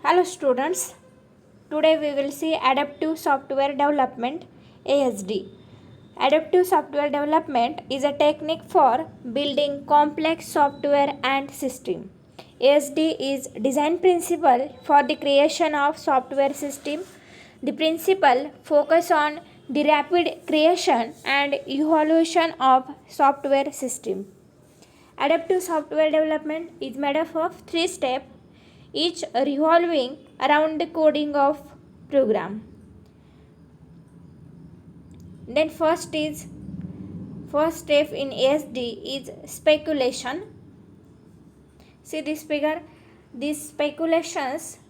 Hello students, today we will see Adaptive Software Development ASD. Adaptive Software Development is a technique for building complex software and system. ASD is design principle for the creation of software system. The principle focus on the rapid creation and evaluation of software system. Adaptive software development is made up of 3 steps, each revolving around the coding of program. Then first step in ASD is speculation. See this figure. These speculations,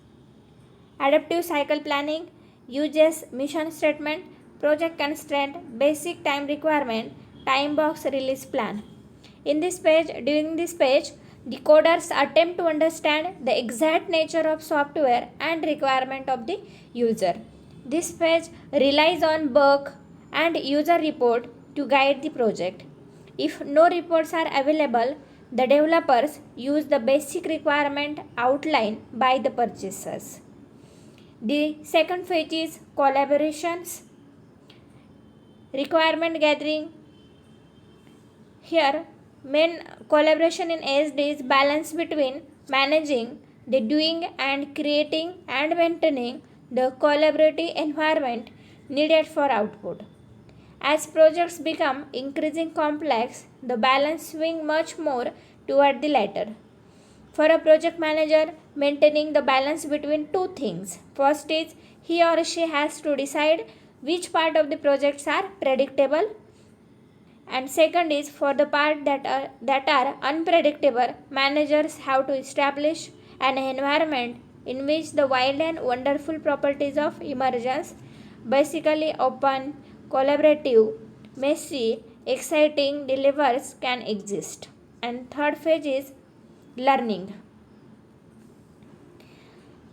adaptive cycle planning uses mission statement, project constraint, basic time requirement, time box release plan. During this page, the coders attempt to understand the exact nature of software and requirement of the user. This page relies on bug and user report to guide the project. If no reports are available, the developers use the basic requirement outlined by the purchasers. The second phase is collaborations, requirement gathering. Here, main collaboration in ASD is balance between managing the doing and creating and maintaining the collaborative environment needed for output. As projects become increasingly complex, the balance swings much more toward the latter. For a project manager, maintaining the balance between two things. First is he or she has to decide which part of the projects are predictable, and second is for the part that are unpredictable, managers have to establish an environment in which the wild and wonderful properties of emergence, basically open, collaborative, messy, exciting delivers can exist. And third phase is learning.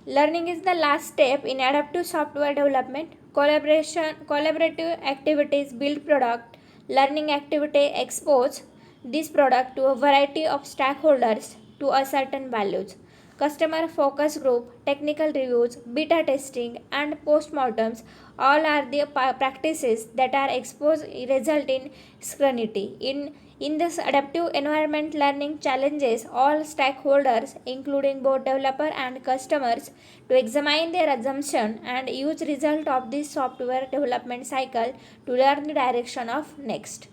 Learning is the last step in adaptive software development. Collaborative activities build product. Learning activity expose this product to a variety of stakeholders to a certain values. Customer focus group, technical reviews, beta testing, and postmortems all are the practices that are exposed result in scrutiny. In this adaptive environment, learning challenges all stakeholders, including both developer and customers, to examine their assumption and use result of this software development cycle to learn the direction of next.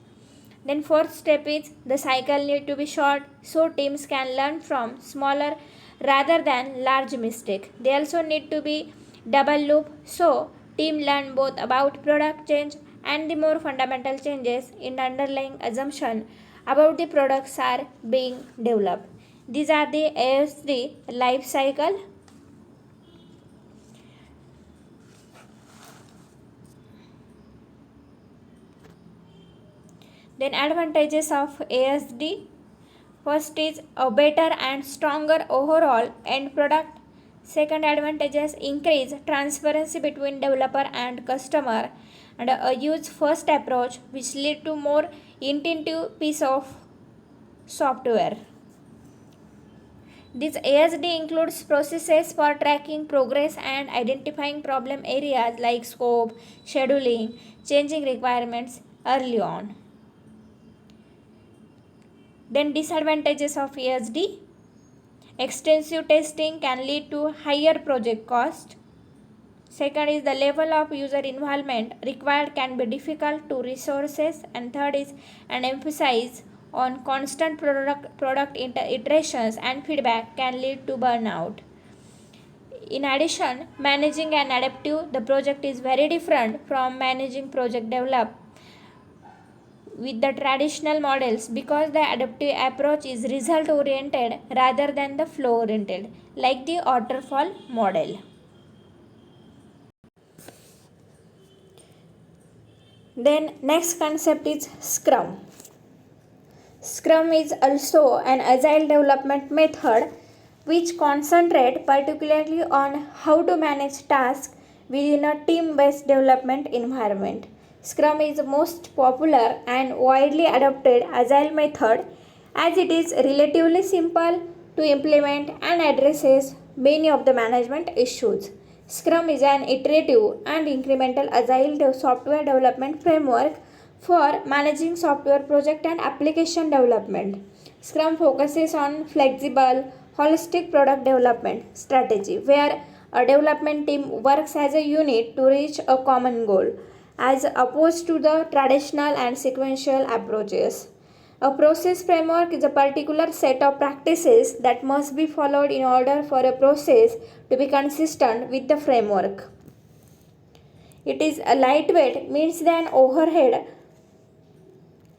Then fourth step is the cycle need to be short so teams can learn from smaller rather than large mistake. They also need to be double loop so team learn both about product change and the more fundamental changes in the underlying assumption about the products are being developed. These are the ASD life cycle. Then advantages of ASD. First is a better and stronger overall end product. Second advantages increase transparency between developer and customer, and a use first approach which lead to more intuitive piece of software. This ASD includes processes for tracking progress and identifying problem areas like scope, scheduling, changing requirements early on. Then disadvantages of ASD. Extensive testing can lead to higher project cost. Second is the level of user involvement required can be difficult to resources. And third is an emphasis on constant product iterations and feedback can lead to burnout. In addition, managing an adaptive the project is very different from managing project developed with the traditional models because the adaptive approach is result oriented rather than the flow oriented, like the waterfall model. Then next concept is scrum. Scrum is also an agile development method which concentrate particularly on how to manage tasks within a team-based development environment. Scrum is the most popular and widely adopted agile method as it is relatively simple to implement and addresses many of the management issues. Scrum is an iterative and incremental agile software development framework for managing software project and application development. Scrum focuses on flexible, holistic product development strategy where a development team works as a unit to reach a common goal, as opposed to the traditional and sequential approaches. A process framework is a particular set of practices that must be followed in order for a process to be consistent with the framework. It is a lightweight, means the overhead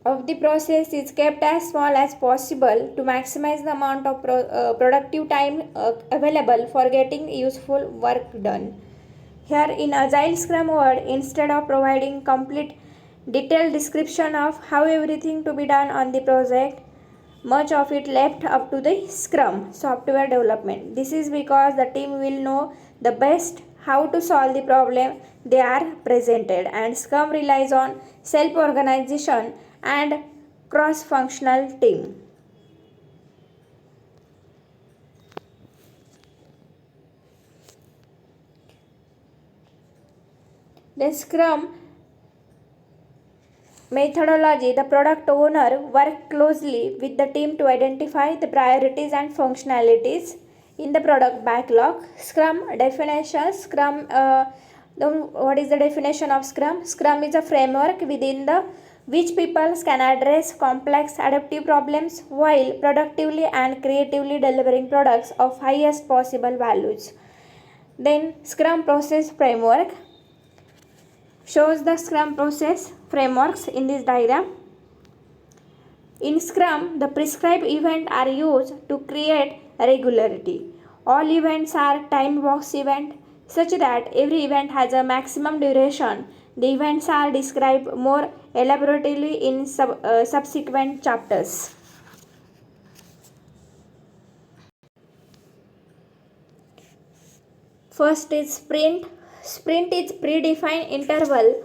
of the process is kept as small as possible to maximize the amount of productive time available for getting useful work done. Here in Agile Scrum world, instead of providing complete detailed description of how everything to be done on the project, much of it left up to the Scrum software development. This is because the team will know the best how to solve the problem they are presented, and Scrum relies on self-organization and cross-functional team. The Scrum methodology, the product owner work closely with the team to identify the priorities and functionalities in the product backlog. Scrum definition. What is the definition of Scrum? Scrum is a framework within the which people can address complex adaptive problems while productively and creatively delivering products of highest possible values. Then Scrum process framework shows the Scrum process frameworks in this diagram. In Scrum, the prescribed events are used to create regularity. All events are time box events such that every event has a maximum duration. The events are described more elaborately in subsequent chapters. First is sprint. Sprint is predefined interval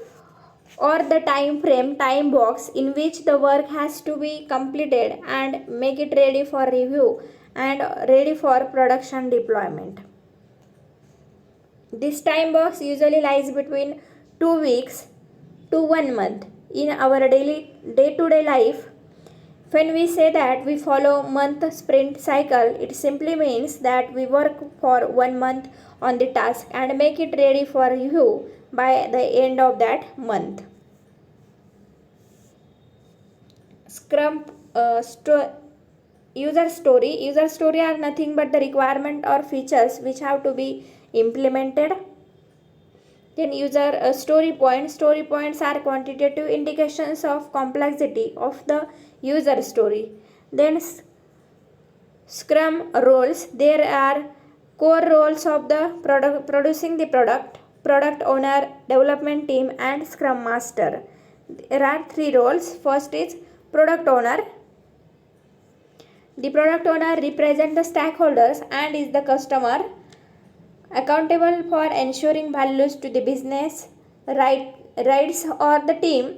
or the time frame time box in which the work has to be completed and make it ready for review and ready for production deployment. This time box usually lies between 2 weeks to 1 month. In our daily day-to-day life, when we say that we follow month sprint cycle, it simply means that we work for 1 month on the task and make it ready for review by the end of that month. Scrum user story are nothing but the requirement or features which have to be implemented. Then user story points are quantitative indications of complexity of the user story. Then Scrum roles, there are core roles of the producing the product owner, development team and Scrum master. There are 3 roles. First is product owner. The product owner represents the stakeholders and is the customer, accountable for ensuring values to the business, rights or the team,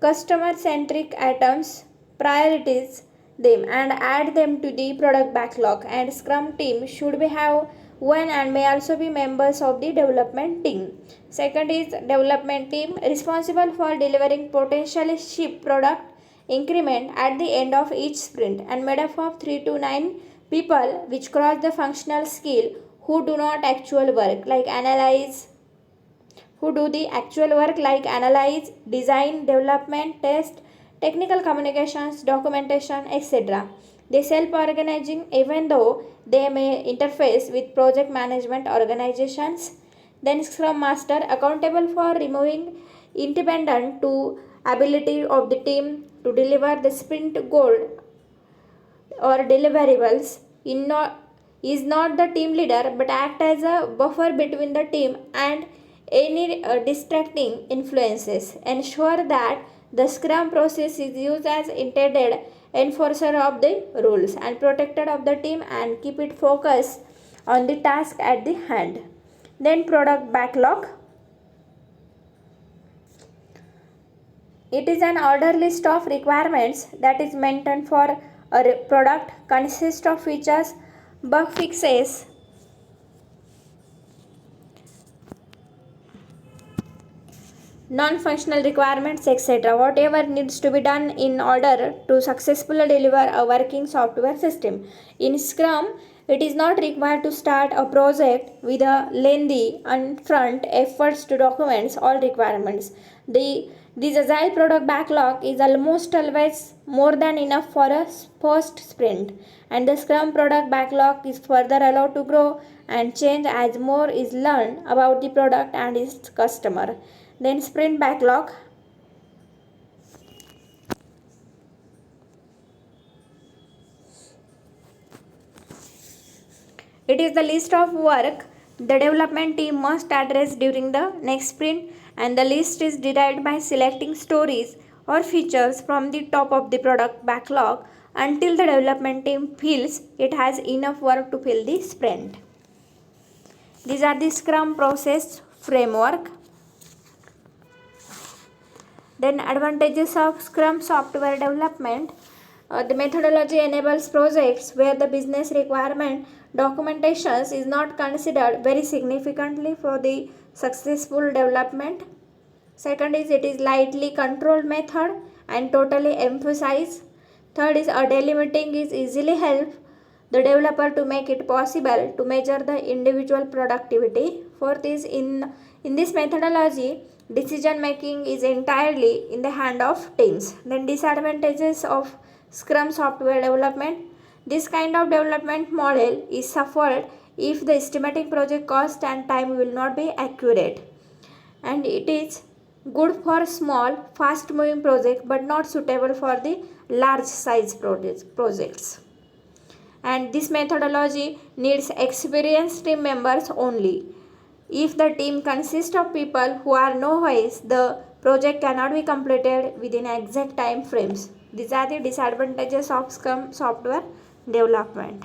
customer centric items, priorities them and add them to the product backlog, and Scrum team should be have one and may also be members of the development team. Second is development team, responsible for delivering potentially ship product increment at the end of each sprint and made up of 3 to 9 people which cross the functional skill who do not actual work like analyze, who do the actual work like analyze, design, development, test, technical communications, documentation, etc. They self-organizing even though they may interface with project management organizations. Then Scrum Master, accountable for removing independent to ability of the team to deliver the sprint goal or deliverables is not the team leader but act as a buffer between the team and any distracting influences. Ensure that the Scrum process is used as intended, enforcer of the rules and protector of the team and keep it focused on the task at the hand. Then product backlog. It is an order list of requirements that is maintained for a product, consists of features, bug fixes, non-functional requirements, etc. Whatever needs to be done in order to successfully deliver a working software system. In Scrum, it is not required to start a project with a lengthy upfront efforts to document all requirements. This agile product backlog is almost always more than enough for a first sprint, and the Scrum product backlog is further allowed to grow and change as more is learned about the product and its customer. Then sprint backlog. It is the list of work the development team must address during the next sprint, and the list is derived by selecting stories or features from the top of the product backlog until the development team feels it has enough work to fill the sprint. These are the Scrum process framework. Then advantages of Scrum software development. The methodology enables projects where the business requirement documentations is not considered very significantly for the successful development. Second is it is lightly controlled method and totally emphasized. Third is a daily meeting is easily help the developer to make it possible to measure the individual productivity. Fourth is in this methodology, decision making is entirely in the hand of teams. Then disadvantages of Scrum software development. This kind of development model is suffered if the estimating project cost and time will not be accurate, and it is good for small fast moving projects but not suitable for the large size projects. And this methodology needs experienced team members only. If the team consists of people who are novice, the project cannot be completed within exact time frames. These are the disadvantages of Scrum software development.